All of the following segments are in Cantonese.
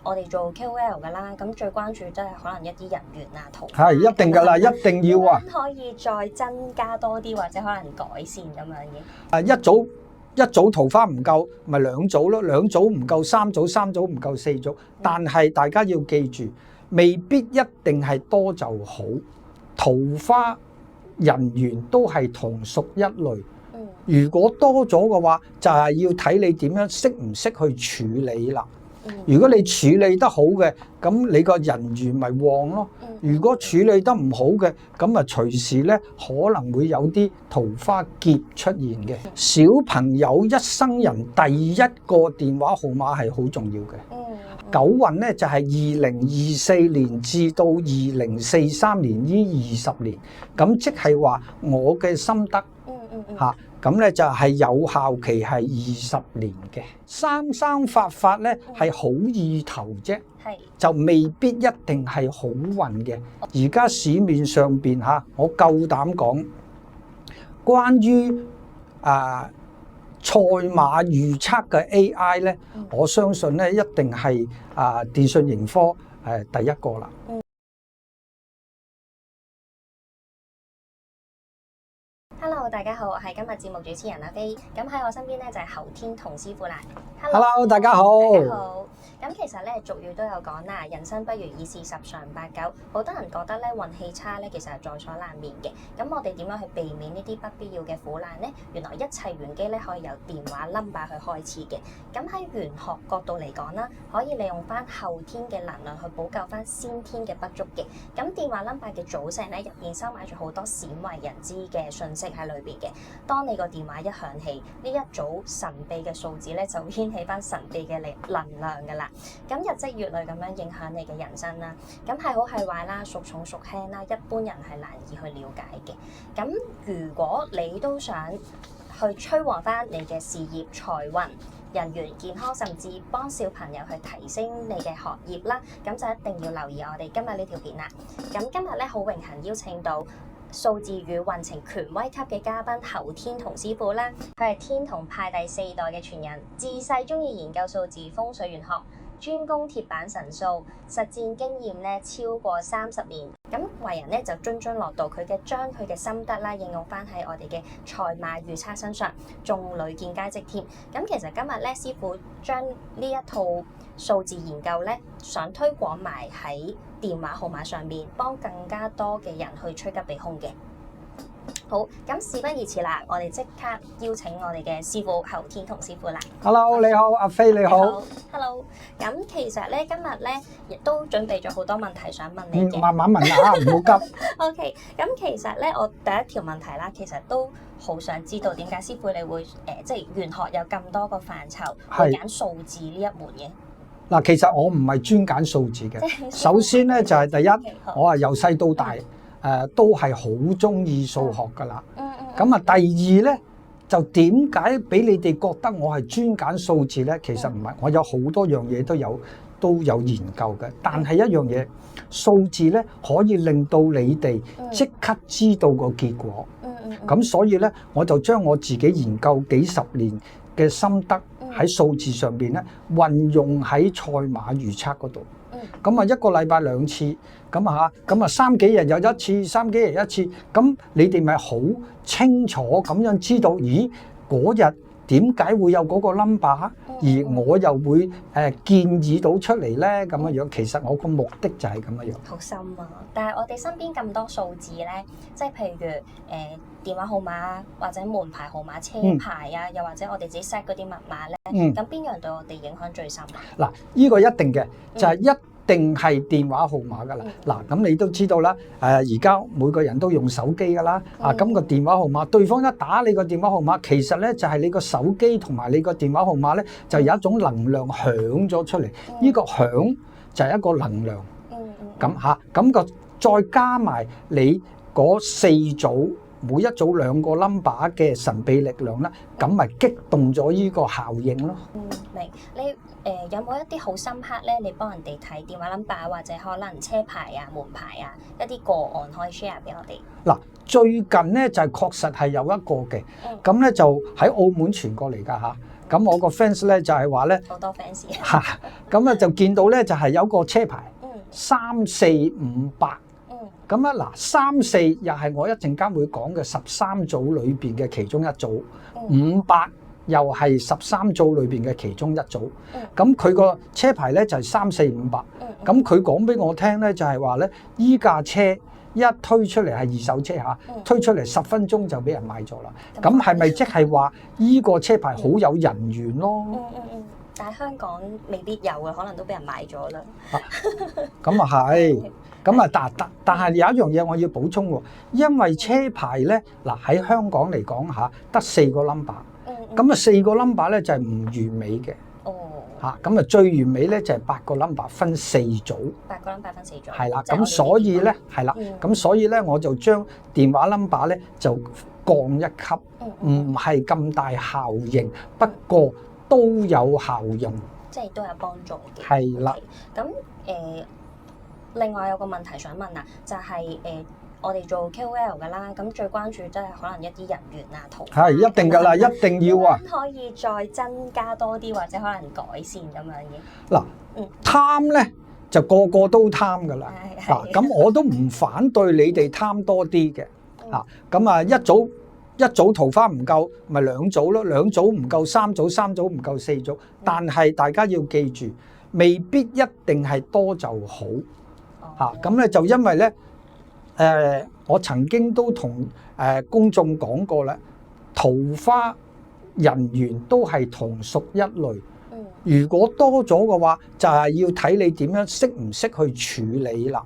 我哋做 KOL 㗎啦，咁最關注都係可能一啲人緣啊、桃係一定㗎啦，一定要啊！可以再增加多啲，或者可能改善咁樣嘅。一組桃花唔夠，咪兩組咯，兩組唔夠三組，三組唔夠四組。但係大家要記住，未必一定係多就好。桃花人緣都係同屬一類。如果多咗嘅話，就係要睇你點樣識唔識去處理啦。如果你處理得好嘅，咁你個人緣咪旺咯。如果處理得唔好嘅，咁啊隨時咧可能會有啲桃花劫出現嘅。小朋友一生人第一個電話號碼係好重要嘅。九運咧就係2024年至到2043年呢20年，咁即係話我嘅心得嚇。咁咧就係有效期係20年嘅。三生發發咧係好意頭啫，就未必一定係好運嘅。而家市面上邊嚇，我夠膽講，關於賽馬預測嘅 AI 咧，我相信咧一定係電訊盈科第一個啦。Hello， 大家好，我係今日節目主持人阿飛。咁喺我身邊咧就係侯天同師傅啦。Hello， 大家好。大家好。咁其實咧俗語都有講啦，人生不如意事十常八九。好多人覺得咧運氣差咧，其實係在所難免嘅。咁我哋點樣去避免呢啲不必要嘅苦難呢？原來一切玄機咧可以由電話 number 去開始嘅。咁喺玄學角度嚟講啦，可以利用翻後天嘅能量去補救翻先天嘅不足嘅。咁電話 number 嘅組成咧，入邊收買咗好多鮮為人知嘅信息喺裏邊嘅。當你個電話一響起，呢一組神秘嘅數字咧就掀起翻神秘嘅能量噶啦。咁日積月累咁樣影響你嘅人生啦。咁係好係壞啦，孰重孰輕啦，一般人係難以去了解嘅。咁如果你都想去催旺翻你嘅事業、財運、人緣、健康，甚至幫小朋友去提升你嘅學業啦，咁就一定要留意我哋今日呢條片啦。咁今日咧好榮幸邀請到數字與運程權威級嘅嘉賓侯天同師傅啦，佢係天同派第4代嘅傳人，自細中意研究數字風水玄學，專攻鐵板神數，實戰經驗咧超過30年。咁為人咧就津津樂道，將佢嘅心得啦應用翻喺我哋嘅賽馬預測身上，仲屢見佳績添。咁其實今日咧師傅將呢一套數字研究咧，想推廣埋喺電話號碼上面，幫更加多嘅人去趨吉避凶嘅。好，咁事不宜遲啦，我哋即刻邀請我哋嘅師傅侯天同師傅啦。Hello， 你好，阿飛你好。Hello， 咁其實咧今日咧亦都準備咗好多問題想問你嘅。慢慢問啦，唔好急。OK， 咁其實咧我第一條問題啦，其實都好想知道點解師傅你會即係玄學有咁多個範疇，會揀數字呢一門嘅？嗱，其實我唔係專揀數字嘅。首先咧就係第一，我係由細到大都係好中意數學噶啦。咁啊，第二咧就點解俾你哋覺得我係專揀數字咧？其實唔係，我有好多樣嘢都有研究嘅。但係一樣嘢，數字咧可以令到你哋即刻知道個結果。咁所以咧，我就將我自己研究幾十年嘅心得喺數字上邊咧，運用喺賽馬預測嗰度。咁啊，一個禮拜2次，咁啊3幾日有一次，3幾日一次，咁你哋咪好清楚咁樣知道，咦嗰日點解會有嗰個 number，而我又會建議到出嚟咧咁樣樣。其實我個目的就係咁樣樣。好深啊！但係我哋身邊咁多數字咧，即係譬如電話號碼或者門牌號碼、車牌啊，又或者我哋自己 set 嗰啲密碼咧，咁邊樣對我哋影響最深啊？嗱，呢個一定嘅，就係一定係電話號碼噶啦。嗱，咁你都知道啦，而家每個人都用手機噶啦，咁個電話號碼，對方一打你個電話號碼，其實咧就係你個手機同埋你個電話號碼咧，就有一種能量響咗出嚟。呢個響就係一個能量。咁個再加埋你嗰4組。每一組2個 number 嘅神秘力量咧，咁咪激動咗呢個效應咯。明。你有冇一啲好深刻咧？你幫人哋睇電話 number 或者可能車牌啊、門牌啊一啲個案可以 share 俾我哋？嗱，最近咧就係確實係有一個嘅，咁咧就喺澳門傳過嚟㗎嚇。咁我個 fans 咧就係話咧，好多 fans 嚇，咁啊就見到咧就係有個車牌3458。咁啊嗱，34又係我一陣間會講嘅13組裏邊嘅其中一組，58又係13組裏邊嘅其中一組。咁佢個車牌咧就係3458。咁佢講俾我聽咧就係話咧，依架車一推出嚟係二手車嚇，推出嚟10分鐘就俾人買咗啦。咁係咪即係話依個車牌好有人緣咯？但係香港未必有嘅，可能都俾人買咗啦。咁啊係。咁啊，但係有一樣嘢我要補充喎，因為車牌咧嗱喺香港嚟講嚇，得4個 number，咁啊4個 number 咧就係唔完美嘅，嚇咁啊最完美咧就係8個 number 分4組，8個 number 分4組，係啦，咁所以咧係啦，咁所以咧我就將電話 number 咧就降一級，唔係咁大效應，不過都有效用，即係都有幫助嘅，係啦，咁另外有個問題想問啊，就係我哋做 KOL 㗎啦，咁最關注即係可能一啲人緣啊、圖係一定㗎啦，一定要啊！可以再增加多啲或者可能改善咁樣嘅。嗱，貪咧就個個都貪㗎啦。嗱，咁我都唔反對你哋貪多啲嘅。嗱，咁啊一組桃花唔夠，咪2組咯，2組唔夠3組，3組唔夠4組。但係大家要記住，未必一定係多就好。嚇，咁咧就因為咧，我曾經都同公眾講過啦，桃花人緣都係同屬一類。如果多咗嘅話，就係要睇你點樣識唔識去處理啦。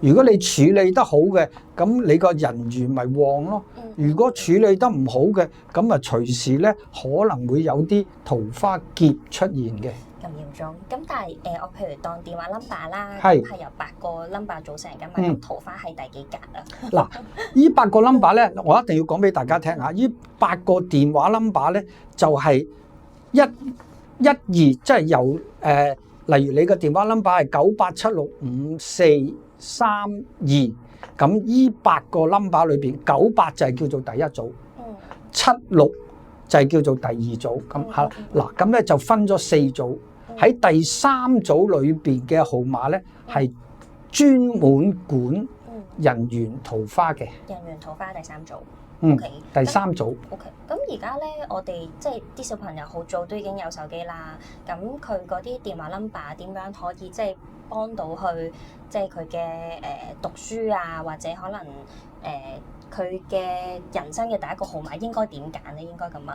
如果你處理得好嘅，咁你個人緣咪旺咯。如果處理得唔好嘅，咁啊隨時咧可能會有啲桃花劫出現嘅。咁嚴重，咁但係我譬如當電話 number 啦，係由8個 number 組成㗎嘛，咁桃花係第幾格啊？嗱，依8個 number 咧，我一定要講俾大家聽嚇。依8個電話 number 咧，就係1、2，即係由例如你個電話 number 係98765432，咁依8個 number 裏邊，98就係叫做第一組，76就係叫做第二組，咁嚇嗱，咁咧就分咗4組。喺第3組裏邊嘅號碼咧，係專門管人緣桃花嘅。人緣桃花第3組。第3組。OK，咁而家咧，我哋即係啲小朋友好早都已經有手機啦。咁佢嗰啲電話 number 點樣可以即係幫到佢，即係佢嘅讀書啊，或者可能佢嘅人生嘅第一個號碼應該點揀咧？應該咁問。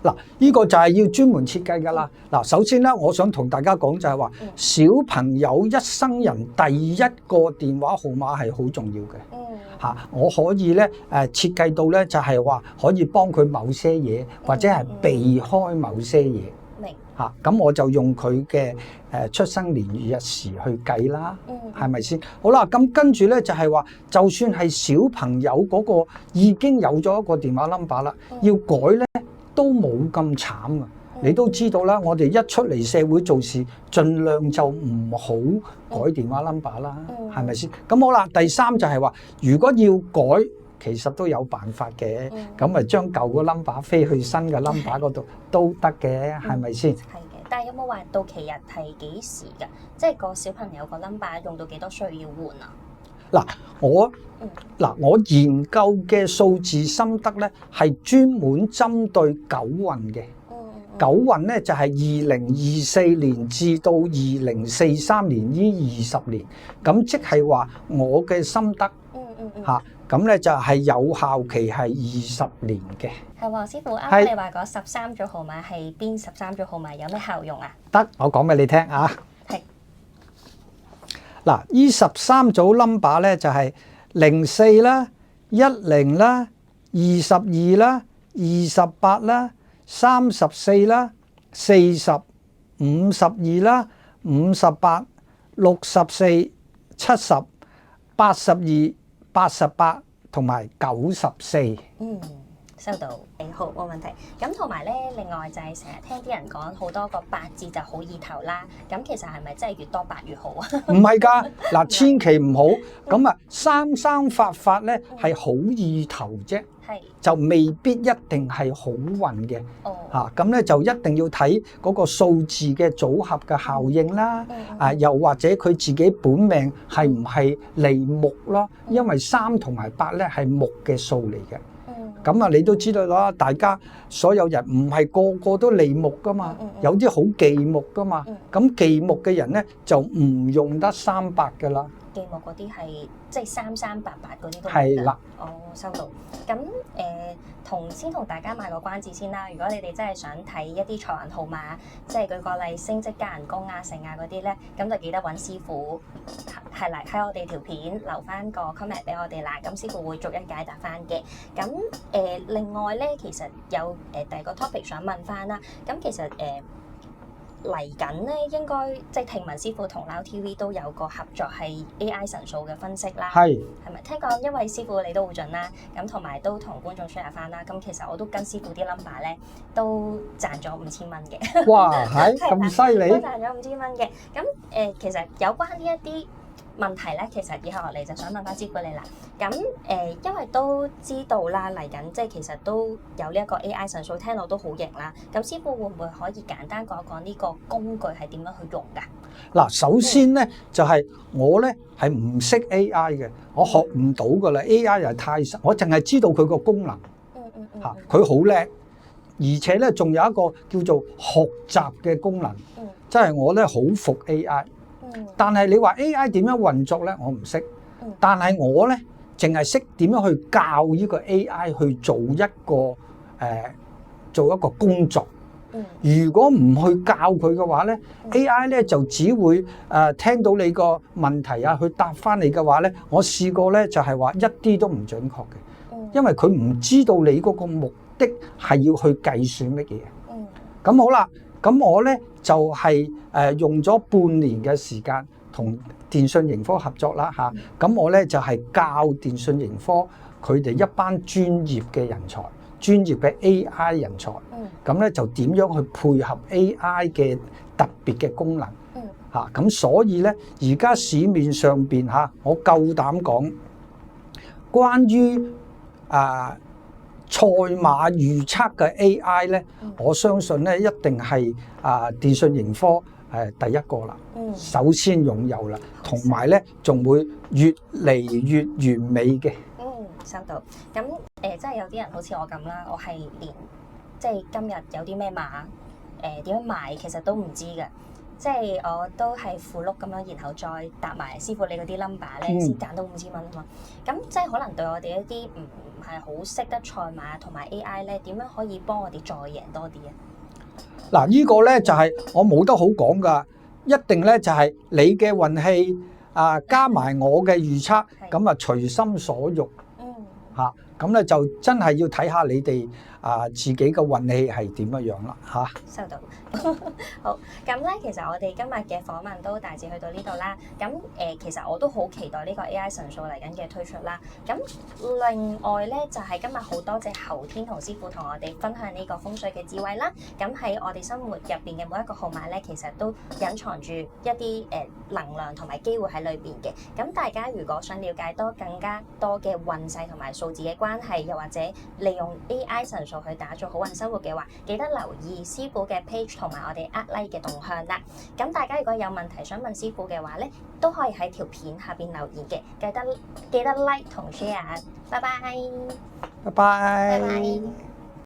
嗱，呢個就係要專門設計㗎啦。嗱，首先咧，我想同大家講就係話，小朋友一生人第一個電話號碼係好重要嘅。嚇，我可以咧設計到咧，就係話可以幫佢某些嘢，或者係避開某些嘢。明嚇，咁我就用佢嘅出生年月日時去計啦，係咪先？好啦，咁跟住咧就係話，就算係小朋友嗰個已經有咗一個電話 number 啦，要改咧都冇咁慘啊！你都知道啦，我哋一出嚟社會做事，盡量就唔好改電話 number 啦，係咪先？咁好啦，第3就係話，如果要改，其實都有辦法嘅，咁咪將舊個 number 飛去新嘅 number 嗰度都得嘅，係咪先？係嘅，但係有冇話到期日係幾時㗎？即係個小朋友個 number 用到幾多需要換啊？嗱，我研究嘅數字心得咧，係專門針對九運嘅。九運咧就係2024年至到2043年呢20年，咁即係話我嘅心得嚇，咁咧就係有效期係20年嘅。係喎，師傅啱啱你話嗰13組號碼係邊13組號碼有咩效用啊？得，我講俾你聽啊。係。嗱，呢13組 number 咧就係04啦、10啦、22啦、28啦、34啦、40、52啦、58、64、70、82、88同埋94。收到，好冇問題。咁同埋咧，另外就係成日聽啲人講好多個八字就好意頭啦。咁其實係咪真係越多八越好啊？唔係㗎，嗱，千祈唔好咁啊！生生發發咧係好意頭啫，係就未必一定係好運嘅。哦，咁咧就一定要睇嗰個數字嘅組合嘅效應啦。又或者佢自己本命係唔係利木咯？因為3同埋8咧係木嘅數嚟嘅。咁啊，你都知道啦，大家所有人唔係個個都利木噶嘛，有啲好忌木噶嘛。咁忌木嘅人咧就唔用得38噶啦。忌木嗰啲係即係3388嗰啲都係啦。哦，收到。咁先同大家賣個關子先啦。如果你哋真係想睇一啲財運號碼，即係舉個例升職加人工啊、成啊嗰啲咧，咁就記得揾師傅係啦，喺我哋條片留翻個 comment 俾我哋啦。咁師傅會逐一解答翻嘅。咁另外咧，其實有第二個 topic 想問翻啦。咁其實嚟緊咧，應該即係聽聞師傅同 Now TV 都有個合作係 AI 神數嘅分析啦。係咪？聽講因為師傅你都好準啦，咁同埋都同觀眾 share 翻啦。咁其實我都跟師傅啲 number 咧，都賺咗5000蚊嘅。哇！係咁犀利，都賺咗5000蚊嘅。咁其實有關呢一啲問題咧，其實以後落嚟就想問翻師傅你啦。咁因為都知道啦，嚟緊即係其實都有呢一個 AI 神數，聽落都好型啦。咁師傅會唔會可以簡單講一講呢個工具係點樣去用㗎？嗱，首先咧就係我咧係唔識 AI 嘅，我學唔到㗎啦。AI 又係太深，我淨係知道佢個功能。嚇，佢好叻，而且咧仲有一個叫做學習嘅功能。即係我咧好服 AI。但係你話 AI 點樣運作咧，我唔識。但係我咧淨係識點樣去教呢個 AI 去做一個工作。如果唔去教佢嘅話咧，AI 咧就只會聽到你個問題啊，去答翻你嘅話咧，我試過咧就係話一啲都唔準確嘅，因為佢唔知道你嗰個目的係要去計算乜嘢。咁好啦。咁我咧就係用咗半年嘅時間同電訊盈科合作啦嚇。咁我咧就係教電訊盈科佢哋一班專業嘅人才，專業嘅 AI 人才。咁咧就點樣去配合 AI 嘅特別嘅功能嚇。咁所以咧而家市面上邊嚇，我夠膽講關於賽馬預測嘅 AI 咧，我相信咧一定係電訊盈科第一個啦，首先擁有啦，同埋咧仲會越嚟越完美嘅。收到。咁即係有啲人好似我咁啦，我係連即係今日有啲咩馬點樣賣，其實都唔知嘅。即係我都係附碌咁樣，然後再搭埋師傅你嗰啲 number 咧，先賺到5000蚊啊嘛。咁即係可能對我哋一啲唔係好識得賽馬同埋 AI 咧，點樣可以幫我哋再贏多啲啊？嗱，呢個咧就係我冇得好講噶，一定咧就係你嘅運氣加埋我嘅預測，咁啊隨心所欲。嚇，咁咧就真係要睇下你哋自己嘅運氣係點樣樣啦嚇。收到。好，咁咧其實我哋今日嘅訪問都大致去到呢度啦。咁其實我都好期待呢個 AI 神數嚟緊嘅推出啦。咁另外咧就係今日好多謝侯天同師傅同我哋分享呢個風水嘅智慧啦。咁喺我哋生活入邊嘅每一個號碼咧，其實都隱藏住一啲能量同埋機會喺裏邊嘅。咁大家如果想了解更加多嘅運勢同埋數字嘅關係，又或者利用 AI 神數去打造好運生活嘅話，記得留意師傅嘅 page 同埋我哋like 嘅動向啦。咁大家如果有問題想問師傅嘅話咧，都可以喺條片下邊留言嘅，記得 like 同 share。拜拜。拜拜。拜拜。